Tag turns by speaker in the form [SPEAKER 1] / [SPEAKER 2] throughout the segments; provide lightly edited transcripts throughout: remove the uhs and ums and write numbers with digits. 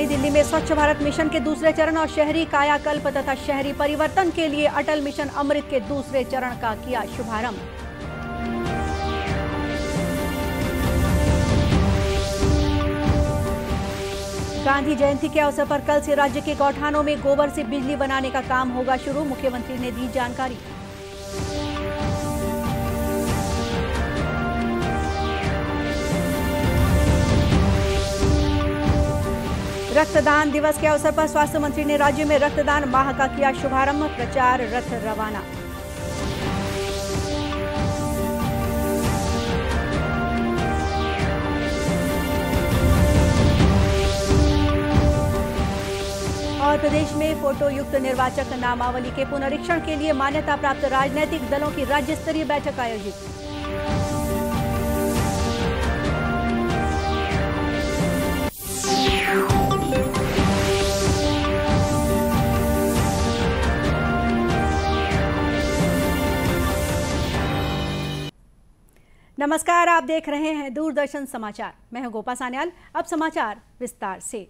[SPEAKER 1] दिल्ली में स्वच्छ भारत मिशन के दूसरे चरण और शहरी कायाकल्प तथा शहरी परिवर्तन के लिए अटल मिशन अमृत के दूसरे चरण का किया शुभारंभ। गांधी जयंती के अवसर पर कल से राज्य के गौठानों में गोबर से बिजली बनाने का काम होगा शुरू, मुख्यमंत्री ने दी जानकारी। रक्तदान दिवस के अवसर पर स्वास्थ्य मंत्री ने राज्य में रक्तदान माह का किया शुभारंभ, प्रचार रथ रवाना। और प्रदेश में फोटो युक्त निर्वाचक नामावली के पुनरीक्षण के लिए मान्यता प्राप्त राजनीतिक दलों की राज्य स्तरीय बैठक आयोजित। नमस्कार, आप देख रहे हैं दूरदर्शन समाचार। मैं हूं गोपा सान्याल। अब समाचार विस्तार से।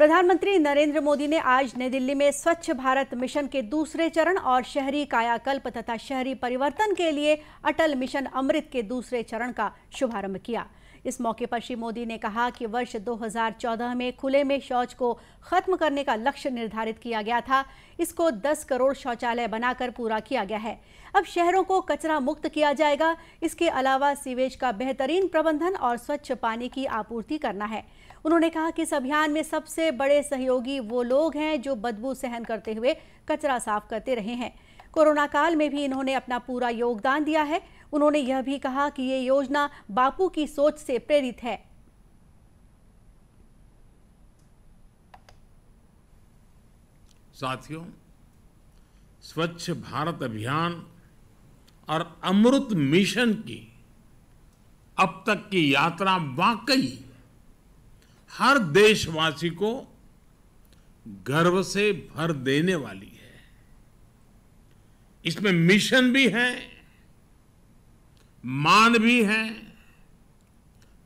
[SPEAKER 1] प्रधानमंत्री नरेंद्र मोदी ने आज नई दिल्ली में स्वच्छ भारत मिशन के दूसरे चरण और शहरी कायाकल्प तथा शहरी परिवर्तन के लिए अटल मिशन अमृत के दूसरे चरण का शुभारंभ किया। इस मौके पर श्री मोदी ने कहा कि वर्ष 2014 में खुले में शौच को खत्म करने का लक्ष्य निर्धारित किया गया था। इसको 10 करोड़ शौचालय बनाकर पूरा किया गया है। अब शहरों को कचरा मुक्त किया जाएगा। इसके अलावा सीवेज का बेहतरीन प्रबंधन और स्वच्छ पानी की आपूर्ति करना है। उन्होंने कहा कि इस अभियान में सबसे बड़े सहयोगी वो लोग हैं जो बदबू सहन करते हुए कचरा साफ करते रहे हैं। कोरोना काल में भी इन्होंने अपना पूरा योगदान दिया है। उन्होंने यह भी कहा कि ये योजना बापू की सोच से प्रेरित है।
[SPEAKER 2] साथियों, स्वच्छ भारत अभियान और अमृत मिशन की अब तक की यात्रा वाकई हर देशवासी को गर्व से भर देने वाली है। इसमें मिशन भी है, मान भी है,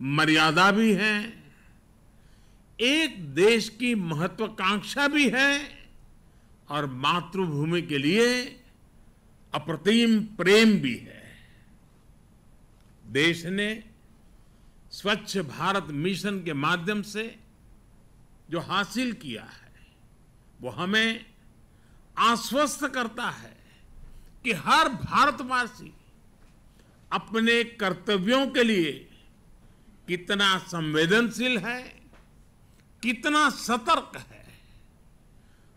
[SPEAKER 2] मर्यादा भी है, एक देश की महत्वाकांक्षा भी है और मातृभूमि के लिए अप्रतिम प्रेम भी है। देश ने स्वच्छ भारत मिशन के माध्यम से जो हासिल किया है वो हमें आश्वस्त करता है कि हर भारतवासी अपने कर्तव्यों के लिए कितना संवेदनशील है, कितना सतर्क है।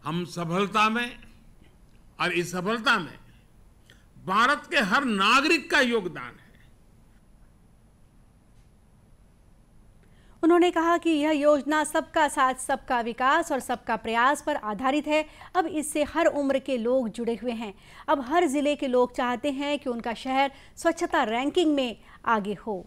[SPEAKER 2] हम सफलता में और इस सफलता में भारत के हर नागरिक का योगदान है।
[SPEAKER 1] उन्होंने कहा कि यह योजना सबका साथ सबका विकास और सबका प्रयास पर आधारित है। अब इससे हर उम्र के लोग जुड़े हुए हैं। अब हर जिले के लोग चाहते हैं कि उनका शहर स्वच्छता रैंकिंग में आगे हो।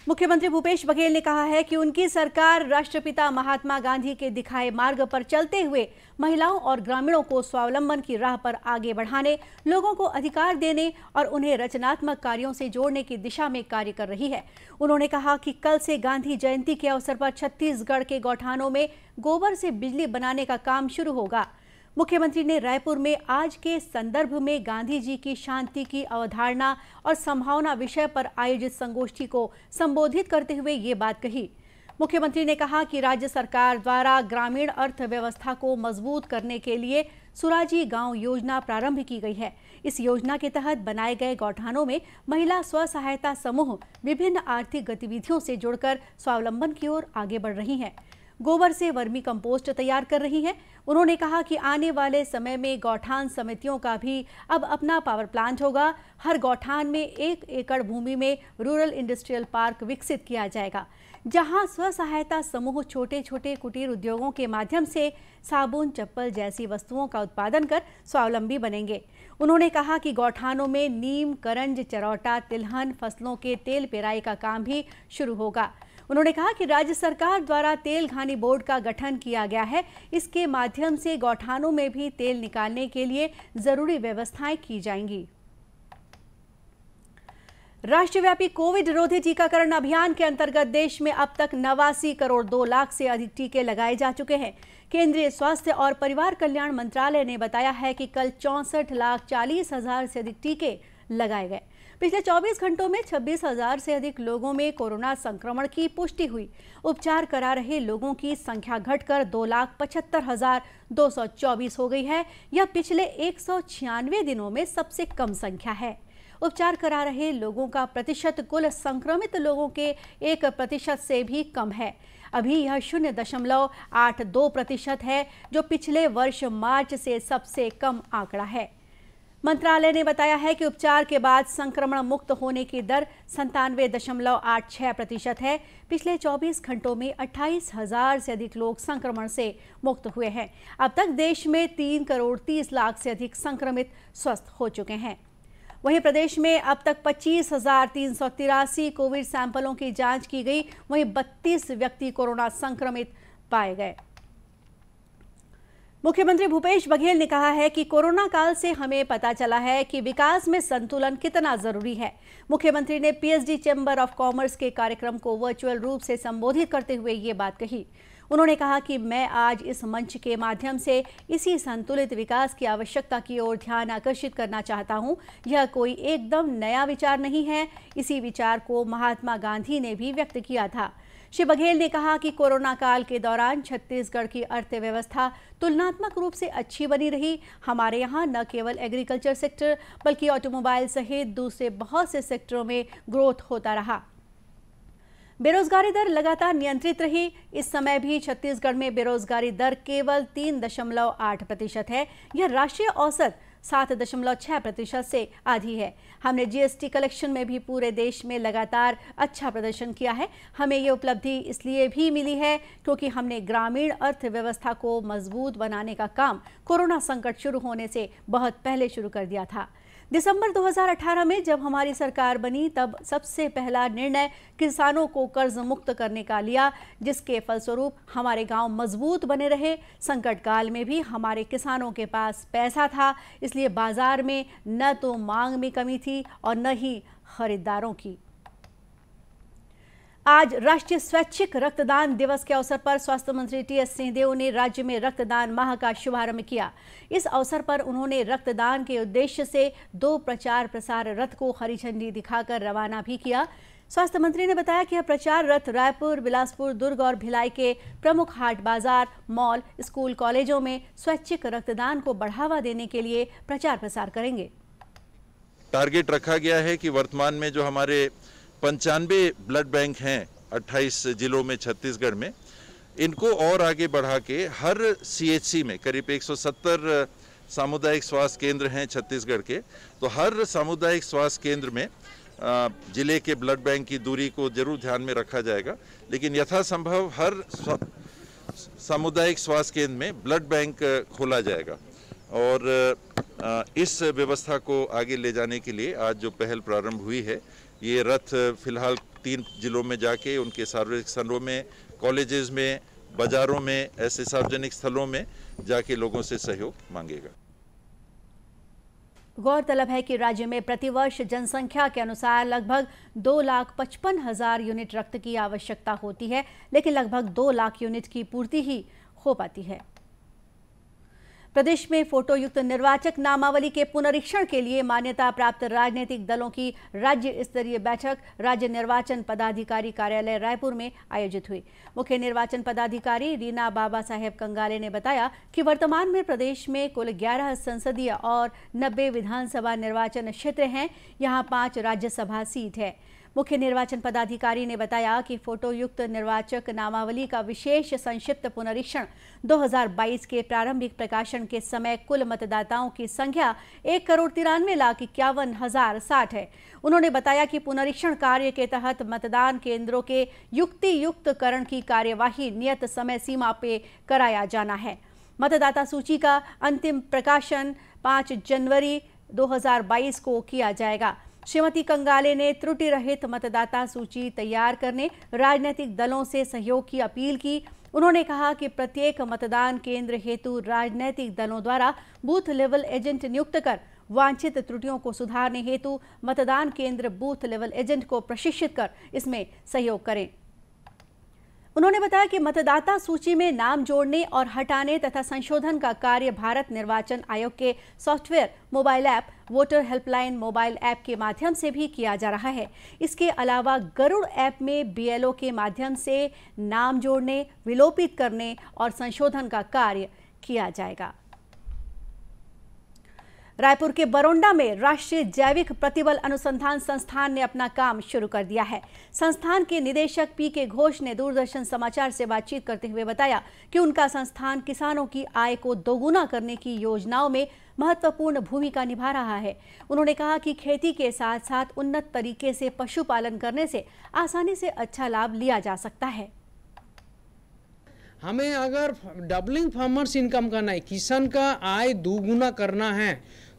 [SPEAKER 1] मुख्यमंत्री भूपेश बघेल ने कहा है कि उनकी सरकार राष्ट्रपिता महात्मा गांधी के दिखाए मार्ग पर चलते हुए महिलाओं और ग्रामीणों को स्वावलंबन की राह पर आगे बढ़ाने, लोगों को अधिकार देने और उन्हें रचनात्मक कार्यों से जोड़ने की दिशा में कार्य कर रही है। उन्होंने कहा कि कल से गांधी जयंती के अवसर पर छत्तीसगढ़ के गौठानों में गोबर से बिजली बनाने का काम शुरू होगा। मुख्यमंत्री ने रायपुर में आज के संदर्भ में गांधी जी की शांति की अवधारणा और संभावना विषय पर आयोजित संगोष्ठी को संबोधित करते हुए ये बात कही। मुख्यमंत्री ने कहा कि राज्य सरकार द्वारा ग्रामीण अर्थव्यवस्था को मजबूत करने के लिए सुराजी गांव योजना प्रारंभ की गई है। इस योजना के तहत बनाए गए गौठानों में महिला स्व सहायता समूह विभिन्न आर्थिक गतिविधियों से जुड़कर स्वावलंबन की ओर आगे बढ़ रही हैं। गोबर से वर्मी कंपोस्ट तैयार कर रही हैं। उन्होंने कहा कि आने वाले समय में गौठान समितियों का भी अब अपना पावर प्लांट होगा। हर गौठान में 1 एकड़ भूमि में रूरल इंडस्ट्रियल पार्क विकसित किया जाएगा, जहां स्व सहायता समूह छोटे छोटे कुटीर उद्योगों के माध्यम से साबुन, चप्पल जैसी वस्तुओं का उत्पादन कर स्वावलंबी बनेंगे। उन्होंने कहा कि गौठानों में नीम, करंज, चरौटा, तिलहन फसलों के तेल पेराई का काम भी शुरू होगा। उन्होंने कहा कि राज्य सरकार द्वारा तेल घानी बोर्ड का गठन किया गया है। इसके माध्यम से गौठानों में भी तेल निकालने के लिए जरूरी व्यवस्थाएं की जाएंगी। राष्ट्रव्यापी कोविड रोधी टीकाकरण अभियान के अंतर्गत देश में अब तक 89 करोड़ 2 लाख से अधिक टीके लगाए जा चुके हैं। केंद्रीय स्वास्थ्य और परिवार कल्याण मंत्रालय ने बताया है कि कल 64,40,000 से अधिक टीके लगाए गए। पिछले 24 घंटों में 26,000 से अधिक लोगों में कोरोना संक्रमण की पुष्टि हुई। उपचार करा रहे लोगों की संख्या घटकर 2,75,224 हो गई है। यह पिछले 196 दिनों में सबसे कम संख्या है। उपचार करा रहे लोगों का प्रतिशत कुल संक्रमित लोगों के 1% से भी कम है। अभी यह 0.82% है, जो पिछले वर्ष मार्च से सबसे कम आंकड़ा है। मंत्रालय ने बताया है कि उपचार के बाद संक्रमण मुक्त होने की दर 97.86% है। पिछले 24 घंटों में 28,000 से अधिक लोग संक्रमण से मुक्त हुए हैं। अब तक देश में 3 करोड़ 30 लाख से अधिक संक्रमित स्वस्थ हो चुके हैं। वहीं प्रदेश में अब तक 25,383 कोविड सैंपलों की जांच की गई। वहीं 32 व्यक्ति कोरोना संक्रमित पाए गए। मुख्यमंत्री भूपेश बघेल ने कहा है कि कोरोना काल से हमें पता चला है कि विकास में संतुलन कितना जरूरी है। मुख्यमंत्री ने पीएचडी चैम्बर ऑफ कॉमर्स के कार्यक्रम को वर्चुअल रूप से संबोधित करते हुए ये बात कही। उन्होंने कहा कि मैं आज इस मंच के माध्यम से इसी संतुलित विकास की आवश्यकता की ओर ध्यान आकर्षित करना चाहता हूं। यह कोई एकदम नया विचार नहीं है। इसी विचार को महात्मा गांधी ने भी व्यक्त किया था। श्री बघेल ने कहा कि कोरोना काल के दौरान छत्तीसगढ़ की अर्थव्यवस्था तुलनात्मक रूप से अच्छी बनी रही। हमारे यहाँ न केवल एग्रीकल्चर सेक्टर बल्कि ऑटोमोबाइल सहित दूसरे बहुत से सेक्टरों में ग्रोथ होता रहा। बेरोजगारी दर लगातार नियंत्रित रही। इस समय भी छत्तीसगढ़ में बेरोजगारी दर केवल 3.8% है। यह राष्ट्रीय औसत 7.6% से आधी है। हमने जीएसटी कलेक्शन में भी पूरे देश में लगातार अच्छा प्रदर्शन किया है। हमें ये उपलब्धि इसलिए भी मिली है क्योंकि हमने ग्रामीण अर्थव्यवस्था को मजबूत बनाने का काम कोरोना संकट शुरू होने से बहुत पहले शुरू कर दिया था। दिसंबर 2018 में जब हमारी सरकार बनी तब सबसे पहला निर्णय किसानों को कर्ज मुक्त करने का लिया, जिसके फलस्वरूप हमारे गांव मजबूत बने रहे। संकट काल में भी हमारे किसानों के पास पैसा था, इसलिए बाजार में न तो मांग में कमी थी और न ही खरीदारों की। आज राष्ट्रीय स्वैच्छिक रक्तदान दिवस के अवसर पर स्वास्थ्य मंत्री टीएस सिंहदेव ने राज्य में रक्तदान माह का शुभारंभ किया। इस अवसर पर उन्होंने रक्तदान के उद्देश्य से 2 प्रचार प्रसार रथ को हरी झंडी दिखाकर रवाना भी किया। स्वास्थ्य मंत्री ने बताया कि यह प्रचार रथ रायपुर, बिलासपुर, दुर्ग और भिलाई के प्रमुख हाट बाजार, मॉल, स्कूल, कॉलेजों में स्वैच्छिक रक्तदान को बढ़ावा देने के लिए प्रचार प्रसार करेंगे।
[SPEAKER 3] टारगेट रखा गया है कि वर्तमान में जो हमारे 95 ब्लड बैंक हैं 28 जिलों में छत्तीसगढ़ में, इनको और आगे बढ़ा के हर सीएचसी में करीब 170 सामुदायिक स्वास्थ्य केंद्र हैं छत्तीसगढ़ के, तो हर सामुदायिक स्वास्थ्य केंद्र में जिले के ब्लड बैंक की दूरी को जरूर ध्यान में रखा जाएगा, लेकिन यथासंभव हर सामुदायिक स्वास्थ्य केंद्र में ब्लड बैंक खोला जाएगा। और इस व्यवस्था को आगे ले जाने के लिए आज जो पहल प्रारंभ हुई है, ये रथ फिलहाल 3 जिलों में जाके उनके सार्वजनिक स्थलों में, कॉलेजेस में, बाजारों में, ऐसे सार्वजनिक स्थलों में जाके लोगों से सहयोग मांगेगा।
[SPEAKER 1] गौरतलब है कि राज्य में प्रतिवर्ष जनसंख्या के अनुसार लगभग 2,55,000 यूनिट रक्त की आवश्यकता होती है, लेकिन लगभग 2 लाख यूनिट की पूर्ति ही हो पाती है। प्रदेश में फोटोयुक्त निर्वाचक नामावली के पुनरीक्षण के लिए मान्यता प्राप्त राजनीतिक दलों की राज्य स्तरीय बैठक राज्य निर्वाचन पदाधिकारी कार्यालय रायपुर में आयोजित हुई। मुख्य निर्वाचन पदाधिकारी रीना बाबा साहेब कंगाले ने बताया कि वर्तमान में प्रदेश में कुल 11 संसदीय और 90 विधानसभा निर्वाचन क्षेत्र हैं। यहाँ 5 राज्यसभा सीट है। मुख्य निर्वाचन पदाधिकारी ने बताया कि फोटोयुक्त निर्वाचक नामावली का विशेष संक्षिप्त पुनरीक्षण 2022 के प्रारंभिक प्रकाशन के समय कुल मतदाताओं की संख्या 1,93,51,060 है। उन्होंने बताया कि पुनरीक्षण कार्य के तहत मतदान केंद्रों के युक्तियुक्तकरण की कार्यवाही नियत समय सीमा पे कराया जाना है। मतदाता सूची का अंतिम प्रकाशन 5 जनवरी 2022 को किया जाएगा। श्रीमती कंगाले ने त्रुटि रहित मतदाता सूची तैयार करने राजनीतिक दलों से सहयोग की अपील की। उन्होंने कहा कि प्रत्येक मतदान केंद्र हेतु राजनीतिक दलों द्वारा बूथ लेवल एजेंट नियुक्त कर वांछित त्रुटियों को सुधारने हेतु मतदान केंद्र बूथ लेवल एजेंट को प्रशिक्षित कर इसमें सहयोग करें। उन्होंने बताया कि मतदाता सूची में नाम जोड़ने और हटाने तथा संशोधन का कार्य भारत निर्वाचन आयोग के software mobile app voter helpline mobile app के माध्यम से भी किया जा रहा है। इसके अलावा गरुड़ ऐप में BLO के माध्यम से नाम जोड़ने, विलोपित करने और संशोधन का कार्य किया जाएगा। रायपुर के बरोंडा में राष्ट्रीय जैविक प्रतिबल अनुसंधान संस्थान ने अपना काम शुरू कर दिया है। संस्थान के निदेशक PK घोष ने दूरदर्शन समाचार से बातचीत करते हुए बताया कि उनका संस्थान किसानों की आय को दोगुना करने की योजनाओं में महत्वपूर्ण भूमिका निभा रहा है। उन्होंने कहा कि खेती के साथ साथ उन्नत तरीके से पशुपालन करने से आसानी से अच्छा लाभ लिया जा सकता है।
[SPEAKER 4] हमें अगर डबलिंग फार्मर्स इनकम करना है, किसान का आय दोगुना करना है,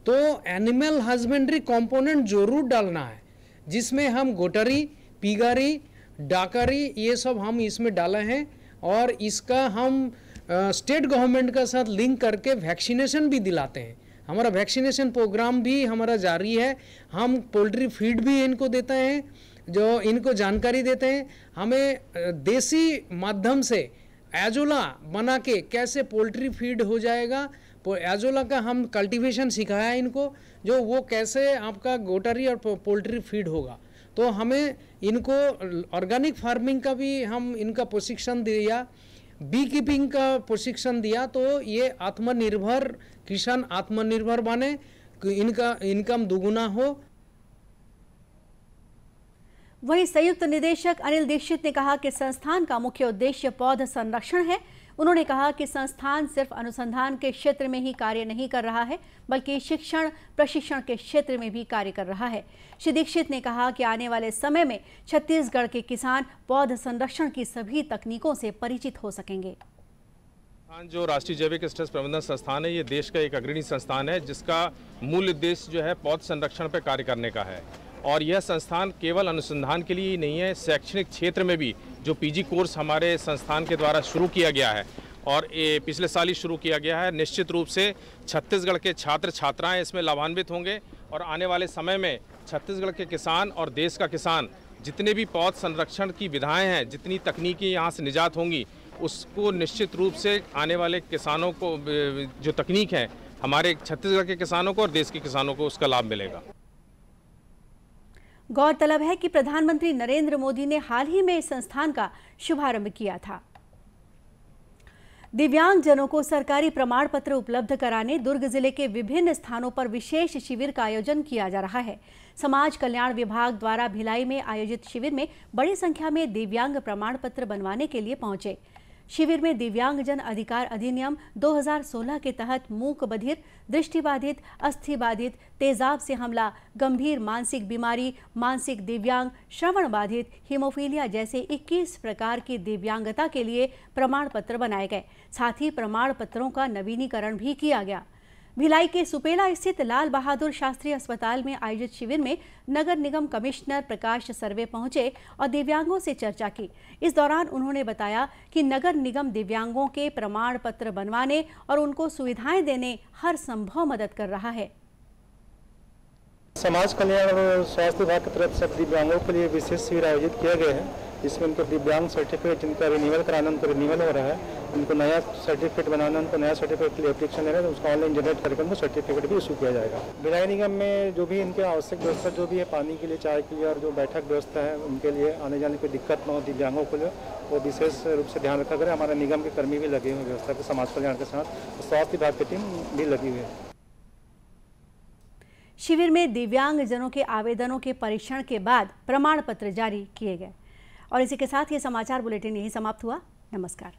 [SPEAKER 4] तो एनिमल हस्बेंड्री कंपोनेंट जरूर डालना है, जिसमें हम गोटरी, पिगारी, डाकरी ये सब हम इसमें डाले हैं। और इसका हम स्टेट गवर्नमेंट का साथ लिंक करके वैक्सीनेशन भी दिलाते हैं। हमारा वैक्सीनेशन प्रोग्राम भी हमारा जारी है। हम पोल्ट्री फीड भी इनको देते हैं, जो इनको जानकारी देते हैं। हमें देसी माध्यम से एजोला बना के कैसे पोल्ट्री फीड हो जाएगा, एजोला का हम कल्टीवेशन सिखाया है इनको, जो वो कैसे आपका गोटरी और पोल्ट्री फीड होगा। तो हमें इनको ऑर्गेनिक फार्मिंग का भी हम इनका प्रशिक्षण दिया, बी कीपिंग का प्रशिक्षण दिया। तो ये आत्मनिर्भर किसान आत्मनिर्भर बने, इनका इनकम दोगुना हो।
[SPEAKER 1] वहीं संयुक्त निदेशक अनिल दीक्षित ने कहा कि संस्थान का मुख्य उद्देश्य पौध संरक्षण है। उन्होंने कहा कि संस्थान सिर्फ अनुसंधान के क्षेत्र में ही कार्य नहीं कर रहा है, बल्कि शिक्षण प्रशिक्षण के क्षेत्र में भी कार्य कर रहा है। श्री दीक्षित ने कहा कि आने वाले समय में छत्तीसगढ़ के किसान पौध संरक्षण की सभी तकनीकों से परिचित हो सकेंगे।
[SPEAKER 5] जो राष्ट्रीय जैविक स्ट्रेस प्रबंधन संस्थान है, ये देश का एक अग्रणी संस्थान है, जिसका मूल उद्देश्य जो है पौध संरक्षण पर कार्य करने का है। और यह संस्थान केवल अनुसंधान के लिए ही नहीं है, शैक्षणिक क्षेत्र में भी जो PG कोर्स हमारे संस्थान के द्वारा शुरू किया गया है और ये पिछले साल ही शुरू किया गया है, निश्चित रूप से छत्तीसगढ़ के छात्र छात्राएं इसमें लाभान्वित होंगे। और आने वाले समय में छत्तीसगढ़ के किसान और देश का किसान जितने भी पौध संरक्षण की विधाएं हैं, जितनी तकनीकी यहाँ से निजात होंगी, उसको निश्चित रूप से आने वाले किसानों को जो तकनीक है हमारे छत्तीसगढ़ के किसानों को और देश के किसानों को उसका लाभ मिलेगा।
[SPEAKER 1] गौरतलब है कि प्रधानमंत्री नरेंद्र मोदी ने हाल ही में इस संस्थान का शुभारंभ किया था। दिव्यांगजनों को सरकारी प्रमाण पत्र उपलब्ध कराने दुर्ग जिले के विभिन्न स्थानों पर विशेष शिविर का आयोजन किया जा रहा है। समाज कल्याण विभाग द्वारा भिलाई में आयोजित शिविर में बड़ी संख्या में दिव्यांग प्रमाण पत्र बनवाने के लिए पहुंचे। शिविर में दिव्यांगजन अधिकार अधिनियम 2016 के तहत मूक बधिर, दृष्टिबाधित, अस्थिबाधित, तेजाब से हमला, गंभीर मानसिक बीमारी, मानसिक दिव्यांग, श्रवण बाधित, हीमोफीलिया जैसे 21 प्रकार की दिव्यांगता के लिए प्रमाण पत्र बनाए गए। साथ ही प्रमाण पत्रों का नवीनीकरण भी किया गया। भिलाई के सुपेला स्थित लाल बहादुर शास्त्री अस्पताल में आयोजित शिविर में नगर निगम कमिश्नर प्रकाश सर्वे पहुंचे और दिव्यांगों से चर्चा की। इस दौरान उन्होंने बताया कि नगर निगम दिव्यांगों के प्रमाण पत्र बनवाने और उनको सुविधाएं देने हर संभव मदद कर रहा है।
[SPEAKER 6] समाज कल्याण और स्वास्थ्य विभाग की तरफ से दिव्यांगों के लिए विशेष शिविर आयोजित किया गया है। इसमें उनको दिव्यांग सर्टिफिकेट जिनका रिन्यूअल कराना उनको रिन्यूअल हो रहा है, उनको नया सर्टिफिकेट बनाना, उनको नया सर्टिफिकेट के लिए एप्लीकेशन लेना है, तो उसको ऑनलाइन जनरेट करके उनको सर्टिफिकेट भी इशू किया जाएगा। भिलाई निगम में जो भी इनके आवश्यक व्यवस्था जो भी है, पानी के लिए, चाय के लिए और जो बैठक व्यवस्था है, उनके लिए आने जाने की दिक्कत न हो दिव्यांगों को, वो विशेष रूप से ध्यान रखा करें। हमारे निगम के कर्मी भी लगे हुए व्यवस्था पे, समाज कल्याण के साथ स्वास्थ्य विभाग की टीम भी लगी हुई है।
[SPEAKER 1] शिविर में दिव्यांगजनों के आवेदनों के परीक्षण के बाद प्रमाण पत्र जारी किए गए। और इसी के साथ ये समाचार बुलेटिन यहीं समाप्त हुआ। नमस्कार।